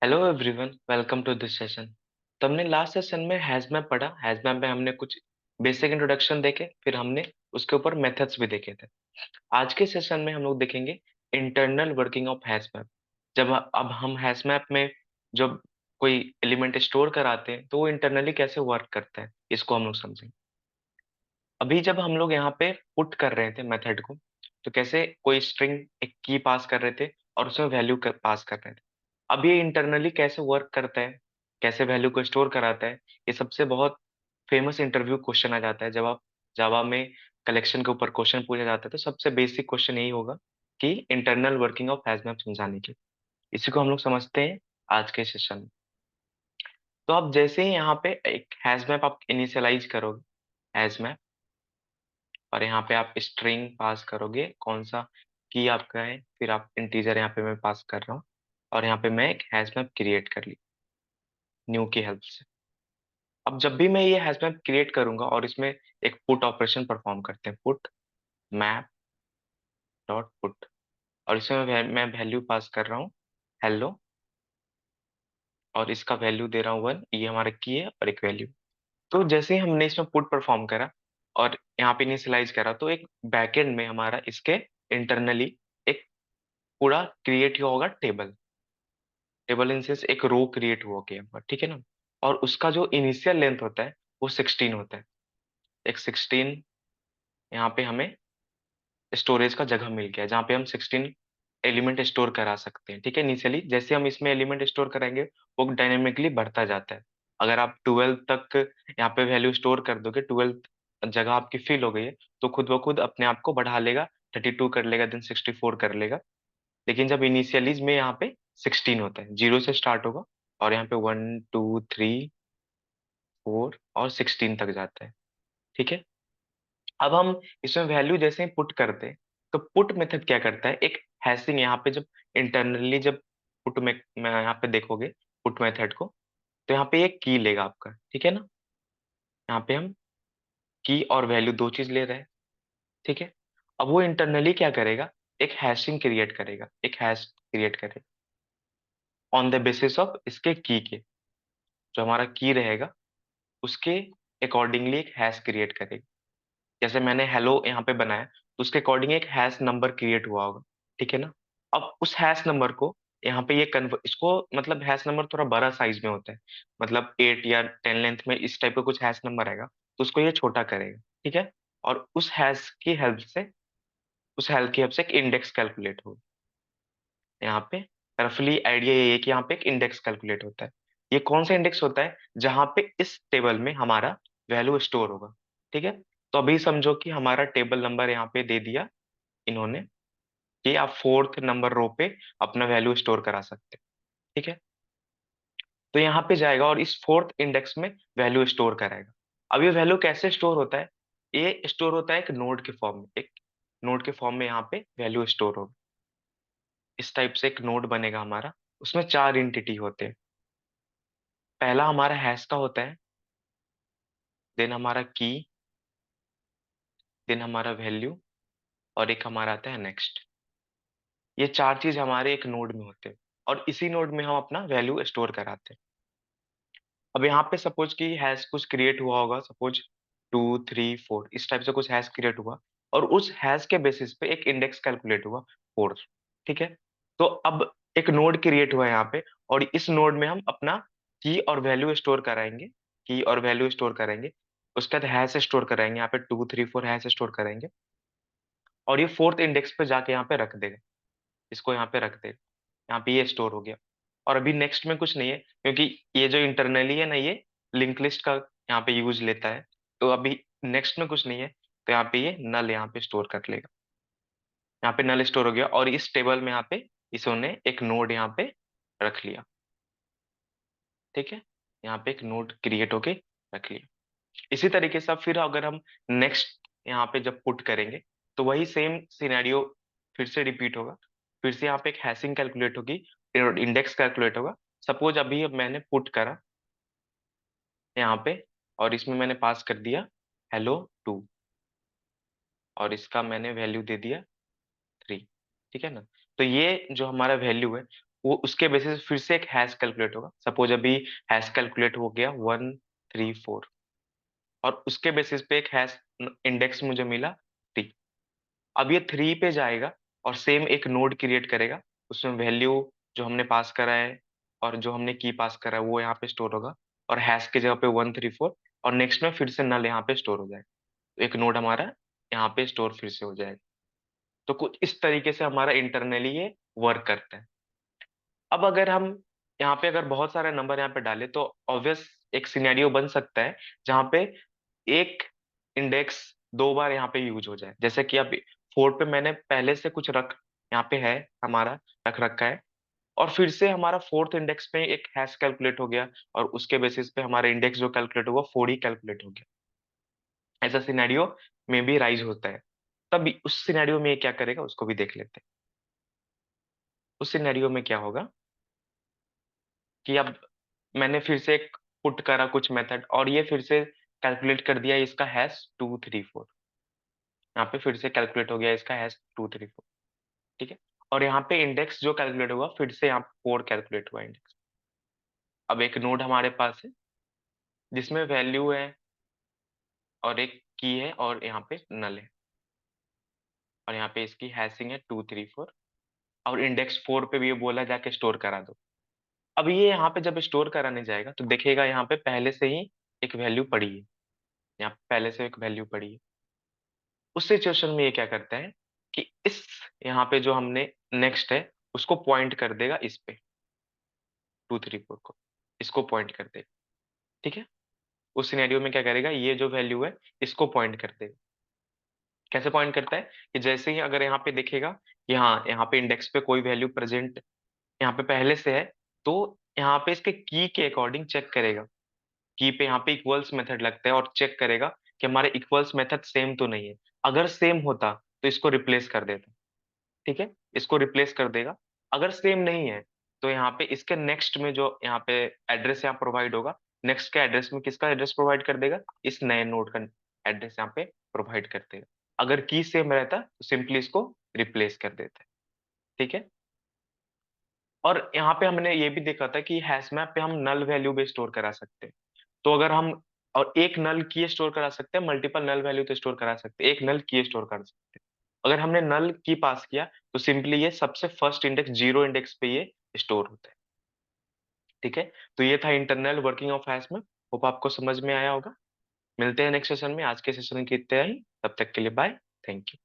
Hello everyone, welcome to this session. तो हमने last session में हैश मैप पढ़ा। हैश मैप में हमने कुछ बेसिक इंट्रोडक्शन देखे, फिर हमने उसके ऊपर मेथड्स भी देखे थे। आज के सेशन में हम लोग देखेंगे internal working of hash map. जब अब हम हैश मैप में जब कोई एलिमेंट स्टोर कराते हैं तो वो इंटरनली कैसे वर्क करता है, इसको हम लोग समझेंगे। अभी जब हम लोग यहाँ पे पुट कर रहे थे मेथड को, तो कैसे कोई स्ट्रिंग एक की पास कर रहे थे और उसमें वैल्यू पास कर रहे थे। अब ये इंटरनली कैसे वर्क करता है, कैसे वैल्यू को स्टोर कराता है, ये सबसे बहुत फेमस इंटरव्यू क्वेश्चन आ जाता है। जब आप जावा में कलेक्शन के ऊपर क्वेश्चन पूछा जाता है तो सबसे बेसिक क्वेश्चन यही होगा कि internal working of hash map समझाने के। इसी को हम लोग समझते हैं आज के सेशन में। तो आप जैसे ही यहाँ पे एक हैश मैप आप इनिशियलाइज करोगे, हैश मैप, और यहाँ पे आप स्ट्रिंग पास करोगे, कौन सा की आपका है, फिर आप इंटीजर यहाँ पे मैं पास कर रहा हूँ, और यहाँ पे मैं एक हैश मैप क्रिएट कर ली न्यू की हेल्प से। अब जब भी मैं ये हैश मैप क्रिएट करूंगा और इसमें एक पुट ऑपरेशन परफॉर्म करते हैं, पुट मैप डॉट पुट, और इसमें मैं वैल्यू पास कर रहा हूँ हेलो, और इसका वैल्यू दे रहा हूँ 1। ये हमारा की है और एक वैल्यू। तो जैसे ही हमने इसमें पुट परफॉर्म करा और यहाँ पे इनिशियलाइज करा, तो एक बैकएंड में हमारा इसके इंटरनली एक पूरा क्रिएट हुआ होगा टेबल। टेबल इन सेंस एक रो क्रिएट हुआ होगा यहाँ पर, ठीक है ना। और उसका जो इनिशियल लेंथ होता है वो 16 होता है। एक 16 यहाँ पे हमें स्टोरेज का जगह मिल गया जहाँ पे हम 16 एलिमेंट स्टोर करा सकते हैं, ठीक है। इनिशियली जैसे हम इसमें एलिमेंट स्टोर करेंगे वो डायनेमिकली बढ़ता जाता है। अगर आप 12 तक यहाँ पे वैल्यू स्टोर कर दोगे, 12 जगह आपकी फिल हो गई है, तो खुद ब खुद अपने आप को बढ़ा लेगा, 32 कर लेगा, देन 64 कर लेगा। लेकिन जब इनिशियलीज में यहाँ पे 16 होता है, जीरो से स्टार्ट होगा, और यहाँ पे 1 2 3 4 और 16 तक जाता है, ठीक है। अब हम इसमें वैल्यू जैसे ही पुट करते हैं, तो पुट मेथड क्या करता है, एक हैशिंग यहाँ पे जब इंटरनली जब पुट में यहाँ पे देखोगे पुट मेथड को, तो यहाँ पे एक की लेगा आपका, ठीक है ना। यहाँ पे हम की और वैल्यू दो चीज ले रहे हैं, ठीक है। अब वो इंटरनली क्या करेगा, एक हैशिंग क्रिएट करेगा, एक हैश क्रिएट करेगा ऑन द बेसिस ऑफ इसके की के। जो हमारा की रहेगा उसके अकॉर्डिंगली एक हैश क्रिएट करेगा। जैसे मैंने हेलो यहाँ पे बनाया, तो उसके अकॉर्डिंग एक हैश नंबर क्रिएट हुआ होगा, ठीक है ना। अब उस हैश नंबर को यहाँ पे ये कन्वर्ट, इसको मतलब हैश नंबर थोड़ा बड़ा साइज में होता है, मतलब 8 या 10 लेंथ में इस टाइप का कुछ हैश नंबर आएगा, तो उसको ये छोटा करेगा, ठीक है। और उस हैश की हेल्प से, उस हेल्प की हेल्प से एक इंडेक्स कैलकुलेट होगा यहाँ पे। रफली आइडिया ये है कि यहाँ पे एक इंडेक्स कैलकुलेट होता है। ये कौन सा इंडेक्स होता है, जहां पे इस टेबल में हमारा वैल्यू स्टोर होगा, ठीक है। तो अभी समझो कि हमारा टेबल नंबर यहाँ पे दे दिया इन्होंने कि आप फोर्थ नंबर रो पे अपना वैल्यू स्टोर करा सकते हैं, ठीक है। तो यहाँ पे जाएगा और इस फोर्थ इंडेक्स में वैल्यू स्टोर कराएगा। अब ये वैल्यू कैसे स्टोर होता है, ये स्टोर होता है एक नोड के फॉर्म में। एक नोड के फॉर्म में यहाँ पे वैल्यू स्टोर होगा। इस टाइप से एक नोड बनेगा हमारा, उसमें 4 एंटिटी होते हैं। पहला हमारा हैश का होता है, देन हमारा की, देन हमारा वैल्यू, और एक हमारा आता है नेक्स्ट। ये 4 चीज हमारे एक नोड में होते हैं, और इसी नोड में हम अपना वैल्यू स्टोर कराते हैं। अब यहाँ पे सपोज कि हैश कुछ क्रिएट हुआ होगा, सपोज 2 3 4 इस टाइप से कुछ हैश क्रिएट हुआ, और उस हैश के बेसिस पे एक इंडेक्स कैलकुलेट हुआ 4, ठीक है। तो अब एक नोड क्रिएट हुआ है यहाँ पे, और इस नोड में हम अपना की और वैल्यू स्टोर कराएंगे, की और वैल्यू स्टोर करेंगे। उसके बाद हैश स्टोर कराएंगे, यहाँ पे 2 3 4 हैश स्टोर करेंगे, और ये फोर्थ इंडेक्स पे जाके यहाँ पे रख देगा, इसको यहाँ पे रख देगा। यहाँ पे ये स्टोर हो गया। और अभी नेक्स्ट में कुछ नहीं है, क्योंकि ये जो इंटरनली है ना, ये लिंक लिस्ट का यहाँ पे यूज लेता है। तो अभी नेक्स्ट में कुछ नहीं है, तो यहाँ पे ये नल यहाँ पे स्टोर कर लेगा। यहाँ पे नल स्टोर हो गया, और इस टेबल में यहाँ पे इसने एक नोड यहाँ पे रख लिया, ठीक है। यहाँ पे एक नोड क्रिएट होके रख लिया। इसी तरीके से अब फिर अगर हम नेक्स्ट यहाँ पे जब पुट करेंगे, तो वही सेम सिनेरियो फिर से रिपीट होगा। फिर से यहाँ पे एक हैशिंग कैलकुलेट होगी, इंडेक्स कैलकुलेट होगा। सपोज अभी अब मैंने पुट करा यहाँ पे, और इसमें मैंने पास कर दिया हेलो 2, और इसका मैंने वैल्यू दे दिया 3, ठीक है ना। तो ये जो हमारा वैल्यू है वो उसके बेसिस फिर से एक हैश कैलकुलेट होगा। सपोज अभी हैश कैलकुलेट हो गया 134, और उसके बेसिस पे एक हैश इंडेक्स मुझे मिला 3। अब ये 3 पे जाएगा और सेम एक नोड क्रिएट करेगा, उसमें वैल्यू जो हमने पास करा है और जो हमने की पास करा है वो यहाँ पे स्टोर होगा, और हैश की जगह पे 134, और नेक्स्ट में फिर से नल यहाँ पे स्टोर हो जाएगा। तो एक नोड हमारा यहाँ पे स्टोर फिर से हो जाएगा। तो कुछ इस तरीके से हमारा इंटरनली ये वर्क करता है। अब अगर हम यहाँ पे अगर बहुत सारे नंबर यहाँ पे डालें तो ऑब्वियस एक सिनेरियो बन सकता है जहाँ पे एक इंडेक्स 2 बार यहाँ पे यूज हो जाए। जैसे कि अब 4 पे मैंने पहले से कुछ रख यहाँ पे है हमारा रख रखा है, और फिर से हमारा फोर्थ इंडेक्स पे एक हैश कैलकुलेट हो गया, और उसके बेसिस पे हमारा इंडेक्स जो कैलकुलेट हुआ 4 ही कैलकुलेट हो गया। ऐसा सिनेरियो में भी राइज होता है। तब उस सिनेरियो में ये क्या करेगा उसको भी देख लेते हैं। उस सिनेरियो में क्या होगा कि अब मैंने फिर से एक पुट करा कुछ मेथड, और ये फिर से कैलकुलेट कर दिया इसका हैश 234। यहाँ पे फिर से कैलकुलेट हो गया इसका हैश 234। ठीक है। और यहाँ पे इंडेक्स जो कैलकुलेट हुआ फिर से यहाँ 4 कैलकुलेट हुआ इंडेक्स। अब एक नोड हमारे पास है जिसमें वैल्यू है और एक की है और यहाँ पे नल है, और यहाँ पे इसकी हैशिंग है 234, और इंडेक्स 4 पे भी ये बोला जाके स्टोर करा दो। अब ये यहाँ पे जब स्टोर कराने जाएगा तो देखेगा यहाँ पे पहले से ही एक वैल्यू पड़ी है, यहाँ पे पहले से एक वैल्यू पड़ी है। उस सिचुएशन में ये क्या करता है कि इस यहाँ पे जो हमने नेक्स्ट है उसको पॉइंट कर देगा इस पे 234 को, इसको पॉइंट कर देगा। ठीक है। उस सिनेरियो में क्या करेगा, ये जो वैल्यू है इसको पॉइंट कर देगा। कैसे पॉइंट करता है कि जैसे ही अगर यहाँ पे देखेगा कि हाँ यहाँ पे इंडेक्स पे कोई वैल्यू प्रेजेंट यहाँ पे पहले से है, तो यहाँ पे इसके की के अकॉर्डिंग चेक करेगा। की पे यहाँ पे इक्वल्स मेथड लगता है और चेक करेगा कि हमारे इक्वल्स मेथड सेम तो नहीं है। अगर सेम होता तो इसको रिप्लेस कर देता। ठीक है, इसको रिप्लेस कर देगा। अगर सेम नहीं है तो यहाँ पे इसके नेक्स्ट में जो यहाँ पे एड्रेस यहाँ प्रोवाइड होगा, नेक्स्ट के एड्रेस में किसका एड्रेस प्रोवाइड कर देगा, इस नए नोड का एड्रेस यहाँ पे प्रोवाइड कर देगा। अगर की सेम रहता तो सिंपली इसको रिप्लेस कर देता है। ठीक है। और यहाँ पे हमने ये भी देखा था कि हैश मैप पे हम नल वैल्यू भी स्टोर करा सकते हैं। तो अगर हम और एक नल की स्टोर करा सकते हैं, मल्टीपल नल वैल्यू तो स्टोर करा सकते हैं, एक नल की स्टोर कर सकते हैं। अगर हमने नल की पास किया तो सिंपली ये सबसे फर्स्ट इंडेक्स जीरो इंडेक्स पे ये स्टोर होता है। ठीक है। तो ये था internal working of hash map. Hope आपको समझ में आया होगा। मिलते हैं नेक्स्ट सेशन में। आज के सेशन की इतना ही, तब तक के लिए बाय। Thank you.